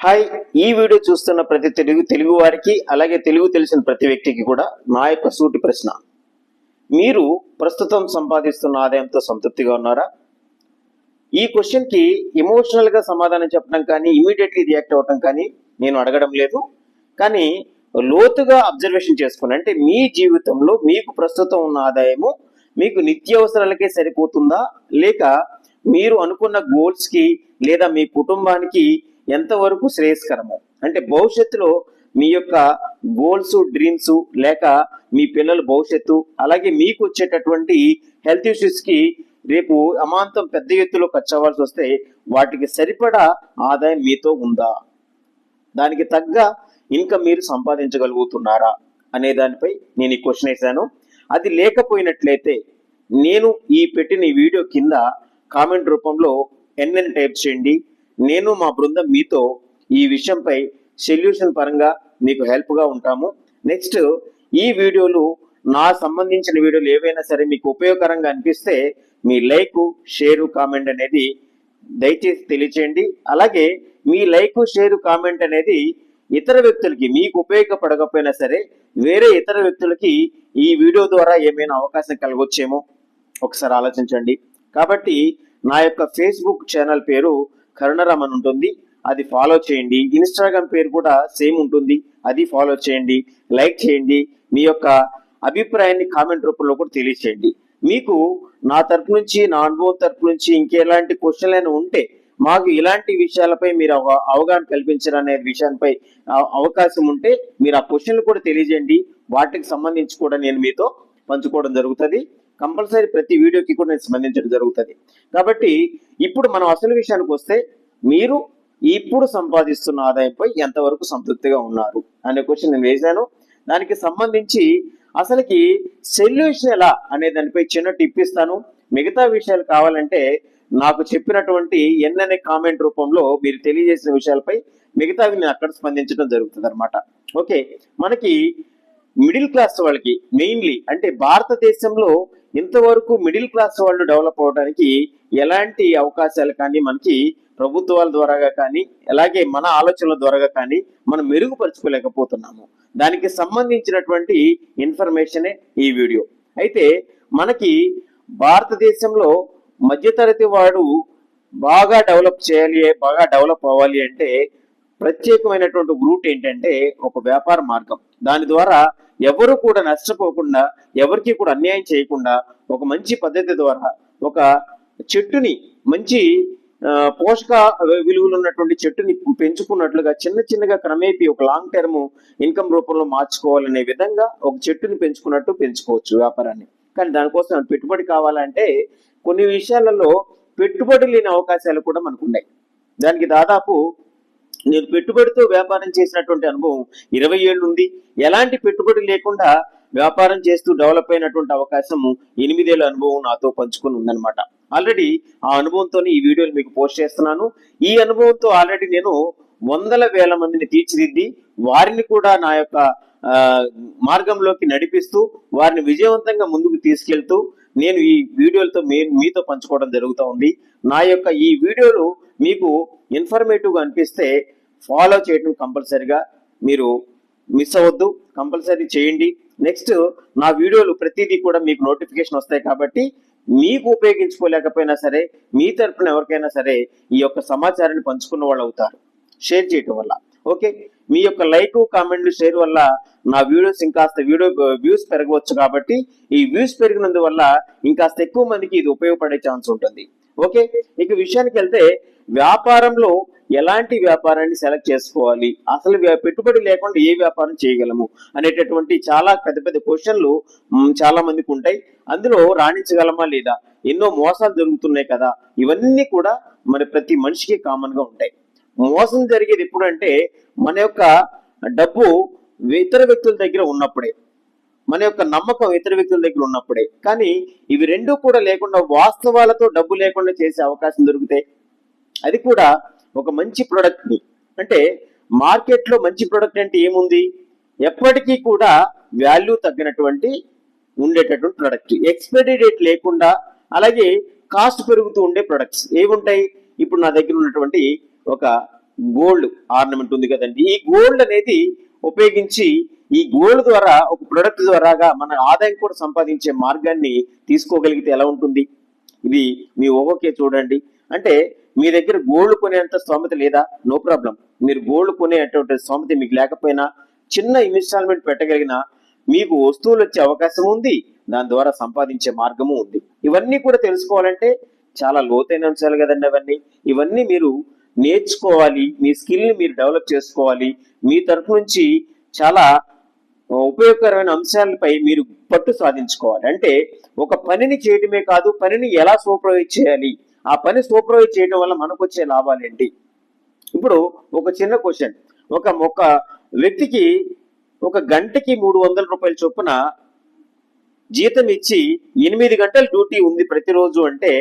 Hi, ఈ video చూస్తున్న ప్రతి తెలుగు వారికి అలాగే తెలుగు తెలిసిన ప్రతి వ్యక్తికి కూడా నా యొక్క సూటి ప్రశ్న. మీరు ప్రస్తుతం సంపాదిస్తున్న ఆదాయంతో సంతృప్తిగా ఉన్నారా? ఈ క్వశ్చన్ కి ఎమోషనల్ గా సమాధానం చెప్పడం కానీ ఇమీడియట్లీ రియాక్ట్ అవ్వడం కానీ నేను అడగడం లేదు. కానీ లోతుగా అబ్జర్వేషన్ చేసుకుని, అంటే మీ జీవితంలో మీకు ప్రస్తుతం ఉన్న ఆదాయము మీకు నిత్యావసరాలకే సరిపోతుందా, లేక మీరు అనుకున్న గోల్స్ కి లేదా మీ కుటుంబానికి ఎంతవరకు శ్రేయస్కరము, అంటే భవిష్యత్తులో మీ యొక్క గోల్స్ డ్రీమ్స్ లేక మీ పిల్లల భవిష్యత్తు అలాగే మీకు వచ్చేటటువంటి హెల్త్ ఇష్యూస్ కి రేపు అమాంతం పెద్ద ఎత్తులో ఖర్చు అవ్వాల్సి వస్తే వాటికి సరిపడా ఆదాయం మీతో ఉందా, దానికి తగ్గ ఇన్కమ్ మీరు సంపాదించగలుగుతున్నారా అనే దానిపై నేను ఈ క్వశ్చన్ వేశాను. అది లేకపోయినట్లయితే నేను ఈ పెట్టిన ఈ వీడియో కింద కామెంట్ రూపంలో ఎన్ఎన్ టైప్ చేయండి. నేను మా బృందం మీతో ఈ విషయంపై సొల్యూషన్ పరంగా మీకు హెల్ప్గా ఉంటాము. నెక్స్ట్ ఈ వీడియోలు నా సంబంధించిన వీడియోలు ఏవైనా సరే మీకు ఉపయోగకరంగా అనిపిస్తే మీ లైక్ షేరు కామెంట్ అనేది దయచేసి తెలియచేయండి. అలాగే మీ లైక్ షేరు కామెంట్ అనేది ఇతర వ్యక్తులకి మీకు ఉపయోగపడకపోయినా సరే వేరే ఇతర వ్యక్తులకి ఈ వీడియో ద్వారా ఏమైనా అవకాశం కలగొచ్చేమో ఒకసారి ఆలోచించండి. కాబట్టి నా యొక్క ఫేస్బుక్ ఛానల్ పేరు కరుణరామ్ అని ఉంటుంది, అది ఫాలో చేయండి. ఇన్స్టాగ్రామ్ పేరు కూడా సేమ్ ఉంటుంది, అది ఫాలో చేయండి. లైక్ చేయండి. మీ యొక్క అభిప్రాయాన్ని కామెంట్ రూపంలో కూడా తెలియచేయండి. మీకు నా తరపు నుంచి, నా అనుభవం తరపు నుంచి ఇంకెలాంటి క్వశ్చన్లు ఉంటే మాకు ఇలాంటి విషయాలపై మీరు అవగాహన కల్పించాలనే విషయాలపై అవకాశం ఉంటే మీరు ఆ క్వశ్చన్లు కూడా తెలియజేయండి. వాటికి సంబంధించి కూడా నేను మీతో పంచుకోవడం జరుగుతుంది. కంపల్సరీ ప్రతి వీడియోకి కూడా నేను స్పందించడం జరుగుతుంది. కాబట్టి ఇప్పుడు మనం అసలు విషయానికి వస్తే, మీరు ఇప్పుడు సంపాదిస్తున్న ఆదాయంపై ఎంతవరకు సంతృప్తిగా ఉన్నారు అనే క్వశ్చన్ నేను వేశాను. దానికి సంబంధించి అసలుకి సొల్యూషన్ ఎలా అనే దానిపై చిన్న టిప్ ఇస్తాను. మిగతా విషయాలు కావాలంటే నాకు చెప్పినటువంటి ఎన్ననే కామెంట్ రూపంలో మీరు తెలియజేసిన విషయాలపై మిగతావి నేను అక్కడ స్పందించడం జరుగుతుంది అనమాట. ఓకే, మనకి మిడిల్ క్లాస్ వాళ్ళకి మెయిన్లీ, అంటే భారతదేశంలో ఇంతవరకు మిడిల్ క్లాస్ వాళ్ళు డెవలప్ అవడానికి ఎలాంటి అవకాశాలు కానీ మనకి ప్రభుత్వాల ద్వారా కానీ అలాగే మన ఆలోచనల ద్వారా కానీ మనం మెరుగుపరుచుకోలేకపోతున్నాము. దానికి సంబంధించినటువంటి ఇన్ఫర్మేషనే ఈ వీడియో. అయితే మనకి భారతదేశంలో మధ్యతరగతి వాడు బాగా డెవలప్ చేయాలి, బాగా డెవలప్ అవ్వాలి అంటే ప్రత్యేకమైనటువంటి రూట్ ఏంటంటే ఒక వ్యాపార మార్గం. దాని ద్వారా ఎవరు కూడా నష్టపోకుండా, ఎవరికి కూడా అన్యాయం చేయకుండా ఒక మంచి పద్ధతి ద్వారా ఒక చెట్టుని, మంచి పోషక విలువలు ఉన్నటువంటి చెట్టుని పెంచుకున్నట్లుగా చిన్న చిన్నగా క్రమేపీ ఒక లాంగ్ టర్మ్ ఇన్కమ్ రూపంలో మార్చుకోవాలనే విధంగా ఒక చెట్టుని పెంచుకున్నట్టు పెంచుకోవచ్చు వ్యాపారాన్ని. కానీ దానికోసం పెట్టుబడి కావాలంటే కొన్ని విషయాలలో పెట్టుబడి లేని అవకాశాలు కూడా మనకు ఉన్నాయి. దానికి దాదాపు నేను పెట్టుబడితో వ్యాపారం చేసినటువంటి అనుభవం 20 ఏళ్ళు ఉంది. ఎలాంటి పెట్టుబడి లేకుండా వ్యాపారం చేస్తూ డెవలప్ అయినటువంటి అవకాశం 8 ఏళ్ళ అనుభవం నాతో పంచుకొని ఉందన్నమాట. ఆల్రెడీ ఆ అనుభవంతో ఈ వీడియోలు మీకు పోస్ట్ చేస్తున్నాను. ఈ అనుభవంతో ఆల్రెడీ నేను వందల వేల మందిని తీర్చిదిద్ది వారిని కూడా నా యొక్క మార్గంలోకి నడిపిస్తూ వారిని విజయవంతంగా ముందుకు తీసుకెళ్తూ నేను ఈ వీడియోలతో మీతో పంచుకోవడం జరుగుతూ ఉంది. నా యొక్క ఈ వీడియోలు మీకు ఇన్ఫర్మేటివ్గా అనిపిస్తే ఫాలో చేయడం కంపల్సరీగా మీరు మిస్ అవ్వద్దు, కంపల్సరీ చేయండి. నెక్స్ట్ నా వీడియోలు ప్రతిదీ కూడా మీకు నోటిఫికేషన్ వస్తాయి. కాబట్టి మీకు ఉపయోగించుకోలేకపోయినా సరే మీ తరపున ఎవరికైనా సరే ఈ యొక్క సమాచారాన్ని పంచుకున్న వాళ్ళు అవుతారు షేర్ చేయటం వల్ల. ఓకే, మీ యొక్క లైక్ కామెంట్ షేర్ వల్ల నా వీడియోస్ ఇంకాస్త వ్యూస్ పెరగవచ్చు. కాబట్టి ఈ వ్యూస్ పెరిగినందువల్ల ఇంకాస్త ఎక్కువ మందికి ఇది ఉపయోగపడే ఛాన్స్ ఉంటుంది. ఓకే, ఇక విషయానికి వెళ్తే వ్యాపారంలో ఎలాంటి వ్యాపారాన్ని సెలెక్ట్ చేసుకోవాలి, అసలు పెట్టుబడి లేకుండా ఏ వ్యాపారం చేయగలము అనేటటువంటి చాలా పెద్ద పెద్ద క్వశ్చన్లు చాలా మందికి ఉంటాయి. అందులో రాణించగలమా లేదా, ఎన్నో మోసాలు జరుగుతున్నాయి కదా, ఇవన్నీ కూడా మన ప్రతి మనిషికి కామన్ గా ఉంటాయి. మోసం జరిగేది ఎప్పుడంటే మన యొక్క డబ్బు ఇతర వ్యక్తుల దగ్గర ఉన్నప్పుడే, మన యొక్క నమ్మకం ఇతర వ్యక్తుల దగ్గర ఉన్నప్పుడే. కానీ ఇవి రెండూ కూడా లేకుండా వాస్తవాలతో డబ్బు లేకుండా చేసే అవకాశం దొరికితే, అది కూడా ఒక మంచి ప్రొడక్ట్ ని, అంటే మార్కెట్లో మంచి ప్రొడక్ట్ అంటే ఏముంది, ఎప్పటికీ కూడా వాల్యూ తగ్గినటువంటి ఉండేటటువంటి ప్రొడక్ట్, ఎక్స్పైరీ డేట్ లేకుండా అలాగే కాస్ట్ పెరుగుతూ ఉండే ప్రొడక్ట్స్ ఏముంటాయి. ఇప్పుడు నా దగ్గర ఉన్నటువంటి ఒక గోల్డ్ ఆర్నమెంట్ ఉంది కదండి, ఈ గోల్డ్ అనేది ఉపయోగించి ఈ గోల్డ్ ద్వారా ఒక ప్రొడక్ట్ ద్వారాగా మన ఆదాయం కూడా సంపాదించే మార్గాన్ని తీసుకోగలిగితే ఎలా ఉంటుంది? ఇది మీ ఊహకే చూడండి. అంటే మీ దగ్గర గోల్డ్ కొనేంత స్తోమత లేదా? No problem. మీరు గోల్డ్ కొనేటువంటి స్తోమత మీకు లేకపోయినా చిన్న ఇన్స్టాల్మెంట్ పెట్టగలిగినా మీకు వస్తువులు వచ్చే అవకాశం ఉంది, దాని ద్వారా సంపాదించే మార్గము ఉంది. ఇవన్నీ కూడా తెలుసుకోవాలంటే చాలా లోతైన అంశాలు కదండి ఇవన్నీ మీరు నేర్చుకోవాలి, మీ స్కిల్ని మీరు డెవలప్ చేసుకోవాలి. మీ తరఫు నుంచి చాలా ఉపయోగకరమైన అంశాలపై మీరు పట్టు సాధించుకోవాలి. అంటే ఒక పనిని చేయడమే కాదు, పనిని ఎలా సూపర్వైజ్ చేయాలి, ఆ పని సూపర్వైజ్ చేయడం వల్ల మనకు వచ్చే లాభాలు ఏంటి? ఇప్పుడు ఒక చిన్న క్వశ్చన్, ఒక వ్యక్తికి ఒక గంటకి 300 రూపాయల చొప్పున జీతం ఇచ్చి 8 గంటల డ్యూటీ ఉంది ప్రతిరోజు అంటే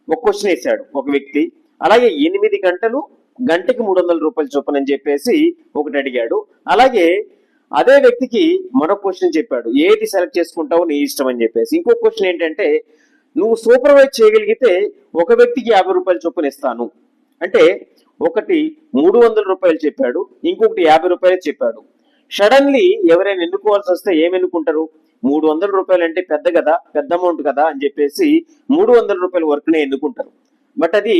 ఒక క్వశ్చన్ వేశాడు ఒక వ్యక్తి. అలాగే 8 గంటలు గంటకి 300 రూపాయల చొప్పున అని చెప్పేసి ఒకటి అడిగాడు. అలాగే అదే వ్యక్తికి మరొక క్వశ్చన్ చెప్పాడు, ఏది సెలెక్ట్ చేసుకుంటావు నీ ఇష్టం అని చెప్పేసి. ఇంకో క్వశ్చన్ ఏంటంటే, నువ్వు సూపర్వైజ్ చేయగలిగితే ఒక వ్యక్తికి 50 రూపాయల చొప్పున ఇస్తాను అంటే, ఒకటి 300 రూపాయలు చెప్పాడు, ఇంకొకటి 50 రూపాయలు చెప్పాడు. సడన్లీ ఎవరైనా ఎన్నుకోవాల్సి వస్తే ఏం ఎన్నుకుంటారు? 300 రూపాయలు అంటే పెద్ద కదా, పెద్ద అమౌంట్ కదా అని చెప్పేసి 300 రూపాయల వర్క్నే ఎన్నుకుంటారు. బట్ అది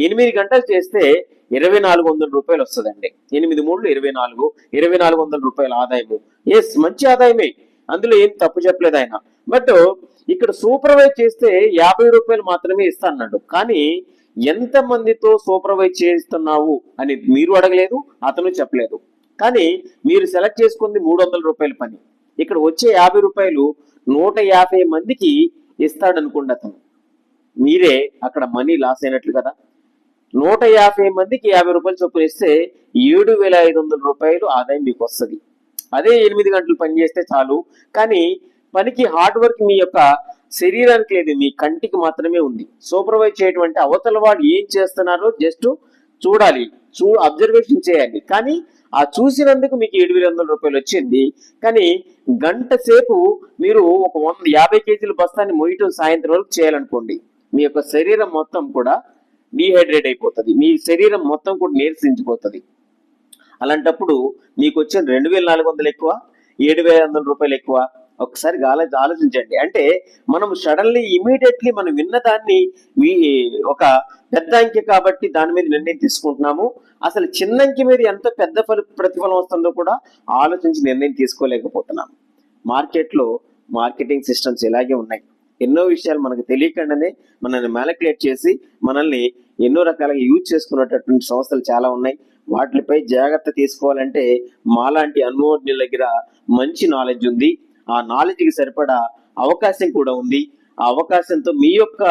8 గంటలు చేస్తే 2400 రూపాయలు వస్తుందండి. 8 3 24, 2400 రూపాయల ఆదాయము. ఎస్, మంచి ఆదాయమే, అందులో ఏం తప్పు చెప్పలేదు ఆయన. బట్ ఇక్కడ సూపర్వైజ్ చేస్తే 50 రూపాయలు మాత్రమే ఇస్తా అన్నాడు. కానీ ఎంత మందితో సూపర్వైజ్ చేస్తున్నావు అని మీరు అడగలేదు, అతను చెప్పలేదు. కానీ మీరు సెలెక్ట్ చేసుకుంది 300 రూపాయల పని. ఇక్కడ వచ్చే 50 రూపాయలు 150 మందికి ఇస్తాడనుకోండి అతను, మీరే అక్కడ మనీ లాస్ అయినట్లు కదా. 150 మందికి 50 రూపాయలు చొప్పున ఇస్తే 7500 రూపాయలు ఆదాయం మీకు వస్తుంది. అదే 8 గంటలు పని చేస్తే చాలు. కానీ పనికి హార్డ్ వర్క్ మీ యొక్క శరీరానికి లేదు, మీ కంటికి మాత్రమే ఉంది. సూపర్వైజ్ చేయటువంటి అవతల వాడు ఏం చేస్తున్నారో జస్ట్ చూడాలి, అబ్జర్వేషన్ చేయాలి. కానీ ఆ చూసినందుకు మీకు 7500 రూపాయలు వచ్చింది. కానీ గంట సేపు మీరు ఒక 150 కేజీల బస్తాన్ని మొయ్యటం సాయంత్రం వరకు చేయాలనుకోండి, మీ యొక్క శరీరం మొత్తం కూడా డీహైడ్రేట్ అయిపోతుంది, మీ శరీరం మొత్తం కూడా నీరసించిపోతుంది. అలాంటప్పుడు మీకు వచ్చిన 2400 ఎక్కువ, 7500 రూపాయలు ఎక్కువ? ఒకసారి ఆలోచించండి. అంటే మనం సడన్లీ ఇమీడియట్లీ మనం విన్నదాన్ని ఒక పెద్ద అంకె కాబట్టి దాని మీద నిర్ణయం తీసుకుంటున్నాము. అసలు చిన్న అంకె మీద ఎంత పెద్ద ప్రతిఫలం వస్తుందో కూడా ఆలోచించి నిర్ణయం తీసుకోలేకపోతున్నాము. మార్కెట్లో మార్కెటింగ్ సిస్టమ్స్ ఇలాగే ఉన్నాయి. ఎన్నో విషయాలు మనకు తెలియకుండానే మనల్ని మ్యానిపులేట్ చేసి మనల్ని ఎన్నో రకాలుగా యూజ్ చేసుకునేటటువంటి సంస్థలు చాలా ఉన్నాయి. వాటిపై జాగ్రత్త తీసుకోవాలంటే మాలాంటి అనుభవజ్ఞుల దగ్గర మంచి నాలెడ్జ్ ఉంది. ఆ నాలెడ్జ్కి సరిపడా అవకాశం కూడా ఉంది. ఆ అవకాశంతో మీ యొక్క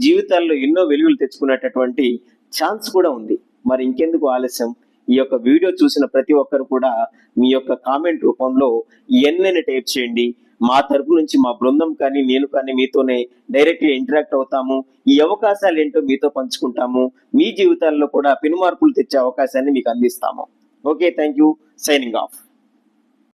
జీవితాల్లో ఎన్నో వెలుగులు తెచ్చుకునేటటువంటి ఛాన్స్ కూడా ఉంది. మరి ఇంకెందుకు ఆలస్యం? ఈ యొక్క వీడియో చూసిన ప్రతి ఒక్కరు కూడా మీ యొక్క కామెంట్ రూపంలో ఎన్నైనా టైప్ చేయండి. మా తరపు నుంచి మా బృందం కానీ నేను కానీ మీతోనే డైరెక్ట్గా ఇంటరాక్ట్ అవుతాము. ఈ అవకాశాలు ఏంటో మీతో పంచుకుంటాము. మీ జీవితాల్లో కూడా పెను మార్పులు తెచ్చే అవకాశాన్ని మీకు అందిస్తాము. Okay, thank you. Signing off.